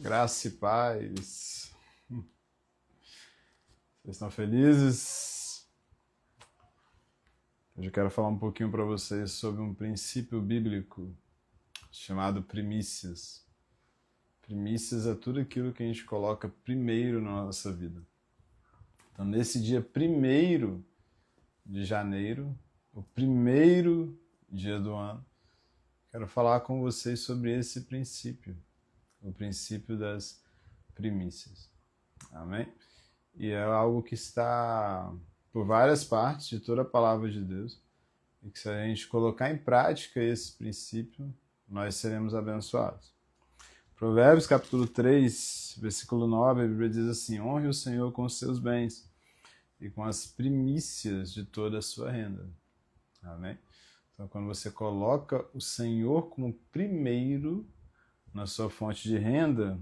Graça e paz. Vocês estão felizes? Hoje eu quero falar um pouquinho para vocês sobre um princípio bíblico chamado primícias. Primícias é tudo aquilo que a gente coloca primeiro na nossa vida. Então, nesse dia 1º de janeiro, o primeiro dia do ano, quero falar com vocês sobre esse princípio, o princípio das primícias. Amém? E é algo que está por várias partes de toda a palavra de Deus, e que se a gente colocar em prática esse princípio, nós seremos abençoados. Provérbios capítulo 3, versículo 9, a Bíblia diz assim: honre o Senhor com os seus bens e com as primícias de toda a sua renda. Amém? Então, quando você coloca o Senhor como primeiro na sua fonte de renda,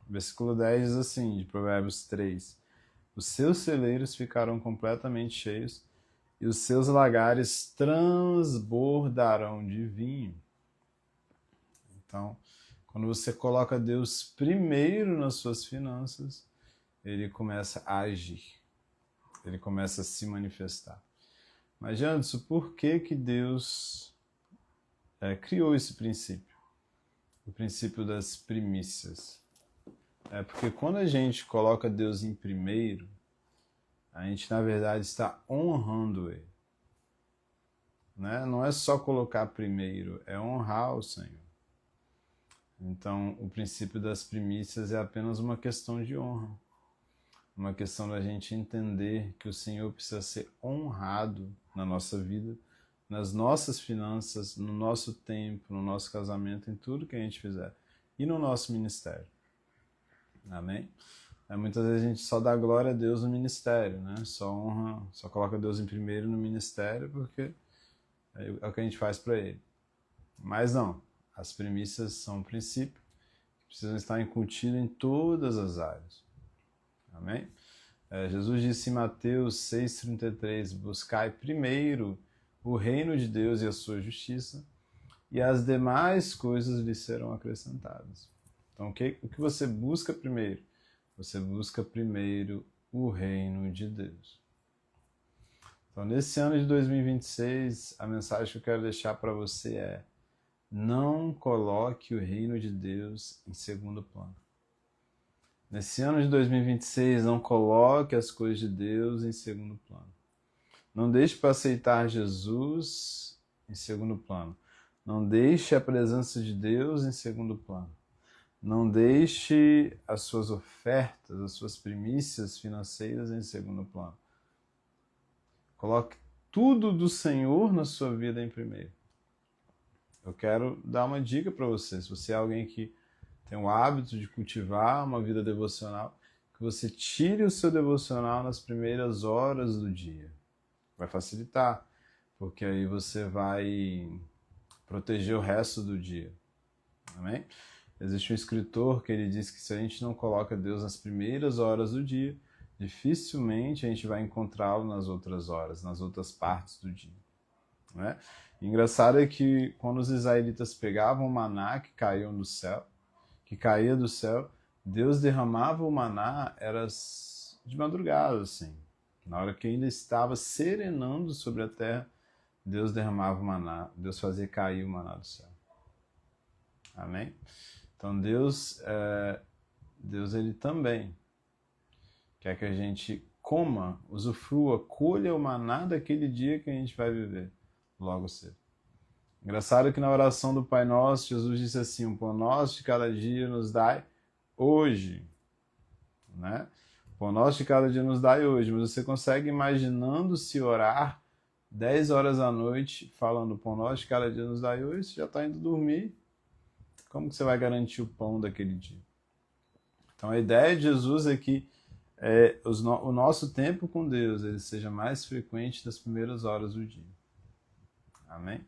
versículo 10 diz assim, de Provérbios 3, os seus celeiros ficarão completamente cheios e os seus lagares transbordarão de vinho. Então, quando você coloca Deus primeiro nas suas finanças, ele começa a agir, ele começa a se manifestar. Mas, Janderson, por que Deus criou esse princípio? O princípio das primícias. Porque quando a gente coloca Deus em primeiro, a gente, na verdade, está honrando Ele. Né? Não é só colocar primeiro, é honrar o Senhor. Então, o princípio das primícias é apenas uma questão de honra. Uma questão da gente entender que o Senhor precisa ser honrado na nossa vida, nas nossas finanças, no nosso tempo, no nosso casamento, em tudo que a gente fizer. E no nosso ministério. Amém? Muitas vezes a gente só dá glória a Deus no ministério, né? Só honra, só coloca Deus em primeiro no ministério porque é o que a gente faz para Ele. Mas não. As primícias são um princípio que precisam estar incutido em todas as áreas. Amém? Jesus disse em Mateus 6,33, buscai primeiro o reino de Deus e a sua justiça, e as demais coisas lhe serão acrescentadas. Então, o que você busca primeiro? Você busca primeiro o reino de Deus. Então, nesse ano de 2026, a mensagem que eu quero deixar para você é: não coloque o reino de Deus em segundo plano. Nesse ano de 2026, não coloque as coisas de Deus em segundo plano. Não deixe para aceitar Jesus em segundo plano. Não deixe a presença de Deus em segundo plano. Não deixe as suas ofertas, as suas primícias financeiras em segundo plano. Coloque tudo do Senhor na sua vida em primeiro. Eu quero dar uma dica para você. Se você é alguém que tem o hábito de cultivar uma vida devocional, que você tire o seu devocional nas primeiras horas do dia. Vai facilitar, porque aí você vai proteger o resto do dia. Amém? Existe um escritor que ele diz que se a gente não coloca Deus nas primeiras horas do dia, dificilmente a gente vai encontrá-lo nas outras horas, nas outras partes do dia. Né? Engraçado é que quando os israelitas pegavam o maná que caía do céu, Deus derramava o maná, era de madrugada, assim. Na hora que ainda estava serenando sobre a terra, Deus derramava o maná, Deus fazia cair o maná do céu. Amém? Então Deus ele também quer que a gente coma, usufrua, colha o maná daquele dia que a gente vai viver logo cedo. Engraçado que na oração do Pai Nosso, Jesus disse assim: o pão nosso de cada dia nos dai hoje. Né? O pão nosso de cada dia nos dai hoje. Mas você consegue imaginando se orar 10 horas da noite, falando o pão nosso de cada dia nos dai hoje, você já está indo dormir. Como que você vai garantir o pão daquele dia? Então a ideia de Jesus é que o nosso tempo com Deus ele seja mais frequente nas primeiras horas do dia. Amém?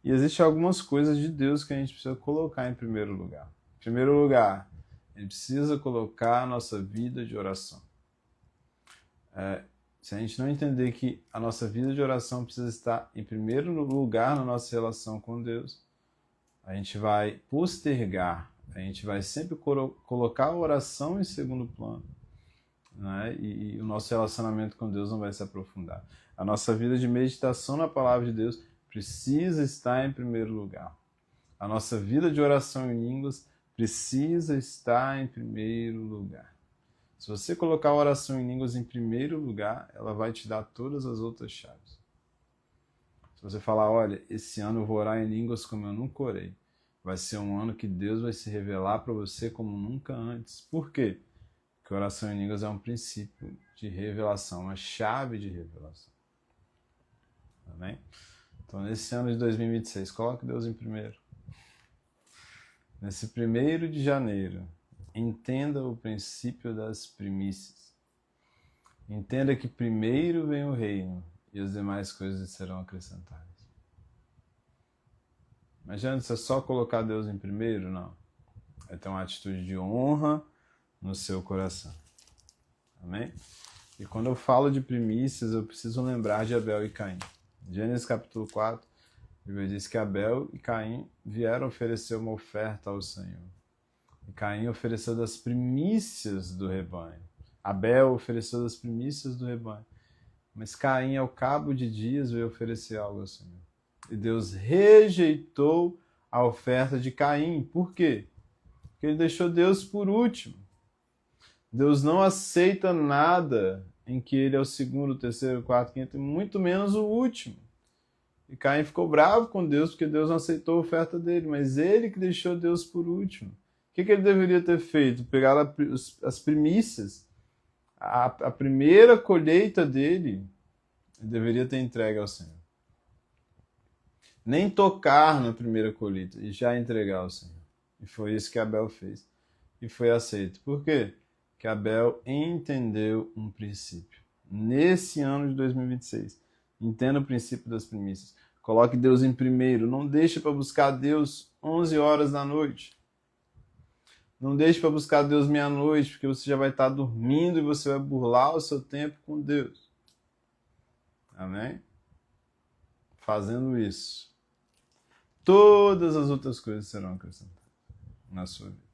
E existem algumas coisas de Deus que a gente precisa colocar em primeiro lugar. Em primeiro lugar, a gente precisa colocar a nossa vida de oração. Se a gente não entender que a nossa vida de oração precisa estar em primeiro lugar na nossa relação com Deus, a gente vai postergar A gente vai sempre colocar a oração em segundo plano, né? E o nosso relacionamento com Deus não vai se aprofundar. A nossa vida de meditação na palavra de Deus precisa estar em primeiro lugar. A nossa vida de oração em línguas precisa estar em primeiro lugar. Se você colocar a oração em línguas em primeiro lugar, ela vai te dar todas as outras chaves. Se você falar, olha, esse ano eu vou orar em línguas como eu nunca orei, vai ser um ano que Deus vai se revelar para você como nunca antes. Por quê? Porque oração em línguas é um princípio de revelação, uma chave de revelação. Amém? Então, nesse ano de 2026, coloque Deus em primeiro. Nesse 1º de janeiro, entenda o princípio das primícias. Entenda que primeiro vem o reino e as demais coisas serão acrescentadas. Mas já antes é só colocar Deus em primeiro? Não. É ter uma atitude de honra no seu coração. Amém? E quando eu falo de primícias, eu preciso lembrar de Abel e Caim. Gênesis capítulo 4, a Bíblia diz que Abel e Caim vieram oferecer uma oferta ao Senhor. E Caim ofereceu das primícias do rebanho. Abel ofereceu das primícias do rebanho. Mas Caim, ao cabo de dias, veio oferecer algo ao Senhor. E Deus rejeitou a oferta de Caim. Por quê? Porque ele deixou Deus por último. Deus não aceita nada em que ele é o segundo, terceiro, quarto, quinto, e muito menos o último. E Caim ficou bravo com Deus porque Deus não aceitou a oferta dele, mas ele que deixou Deus por último. O que ele deveria ter feito? Pegar as primícias, a primeira colheita dele, ele deveria ter entregue ao Senhor. Nem tocar na primeira colheita e já entregar ao Senhor. E foi isso que Abel fez. E foi aceito. Por quê? Porque Abel entendeu um princípio. Nesse ano de 2026, entenda o princípio das primícias. Coloque Deus em primeiro. Não deixe para buscar Deus 11 horas da noite. Não deixe para buscar Deus meia-noite, porque você já vai estar dormindo e você vai burlar o seu tempo com Deus. Amém? Fazendo isso, todas as outras coisas serão acrescentadas na sua vida.